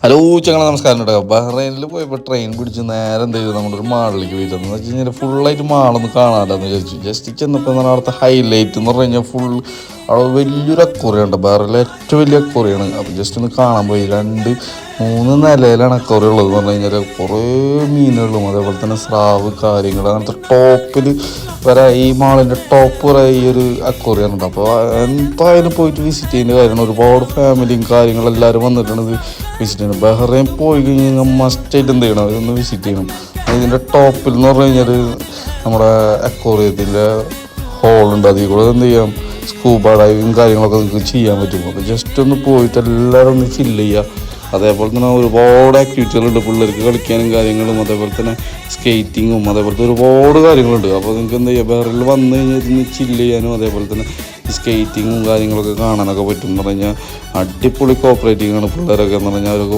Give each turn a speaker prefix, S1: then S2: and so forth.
S1: Hello ചങ്ങളെ നമസ്കാരം കേട്ടോ. ബഹ്റൈനിൽ പോയപ്പോൾ ട്രെയിൻ പിടിച്ച് നേരെ എന്ത് ചെയ്തു, നമ്മുടെ ഒരു മാളിലേക്ക് പോയിട്ടെന്ന് വെച്ച് കഴിഞ്ഞാൽ ഫുള്ളായിട്ട് മാളൊന്ന് കാണാമെന്ന് വിചാരിച്ചു. ജസ്റ്റ് ചെന്നപ്പോൾ എന്ന് പറഞ്ഞാൽ അവിടുത്തെ ഹൈലൈറ്റ് എന്ന് പറഞ്ഞു കഴിഞ്ഞാൽ അവിടെ വലിയൊരു അക്വറിയം ഉണ്ട്. ബഹ്റൈനിലെ ഏറ്റവും വലിയ അക്വറിയാണ്. അപ്പോൾ ജസ്റ്റ് ഒന്ന് കാണാൻ പോയി. 2-3 നിലയിലാണ് അക്വറിയം ഉള്ളത് എന്ന് പറഞ്ഞു കഴിഞ്ഞാൽ കുറേ മീനുകളും അതേപോലെ തന്നെ സ്രാവ് കാര്യങ്ങൾ അങ്ങനത്തെ ടോപ്പിൽ വരെ ഈ മാളിൻ്റെ ടോപ്പ് വരെ ഈ ഒരു അക്വറിയം ഉണ്ട്. അപ്പോൾ എന്തായാലും പോയിട്ട് വിസിറ്റ് ചെയ്യേണ്ട കാര്യമാണ്. ഒരുപാട് ഫാമിലിയും കാര്യങ്ങളും എല്ലാവരും വന്നിട്ടാണ് ഇത് വിസിറ്റ് ചെയ്യണം. ബഹ്റൈൻ പോയി കഴിഞ്ഞാൽ മസ്റ്റായിട്ട് എന്ത് ചെയ്യണം, ഇതൊന്ന് വിസിറ്റ് ചെയ്യണം. ഇതിൻ്റെ ടോപ്പിൽ എന്ന് പറഞ്ഞു കഴിഞ്ഞാൽ നമ്മുടെ അക്വറിയത്തിൻ്റെ ഹോളുണ്ട്. അതിൽ കൂടെ എന്ത് ചെയ്യാം, സ്കൂബ ഡൈവിങ് കാര്യങ്ങളൊക്കെ നിങ്ങൾക്ക് ചെയ്യാൻ പറ്റും. അപ്പോൾ ജസ്റ്റ് ഒന്ന് പോയിട്ട് എല്ലാവരും ഒന്ന് ചില്ല് ചെയ്യുക. അതേപോലെ തന്നെ ഒരുപാട് ആക്ടിവിറ്റികളുണ്ട് പിള്ളേർക്ക് കളിക്കാനും കാര്യങ്ങളും, അതേപോലെ തന്നെ സ്കേറ്റിങ്ങും അതേപോലത്തെ ഒരുപാട് കാര്യങ്ങളുണ്ട്. അപ്പോൾ നിങ്ങൾക്ക് എന്താ ചെയ്യുക, ബഹ്റൈനിൽ വന്നു കഴിഞ്ഞാൽ ഇന്ന് ചില്ല് ചെയ്യാനും അതേപോലെ തന്നെ സ്കേറ്റിങ്ങും കാര്യങ്ങളൊക്കെ കാണാനൊക്കെ പറ്റും എന്ന് പറഞ്ഞാൽ അടിപൊളി കോപ്പറേറ്റിംഗ് ആണ് പിള്ളേരൊക്കെ എന്ന് പറഞ്ഞാൽ അവരൊക്കെ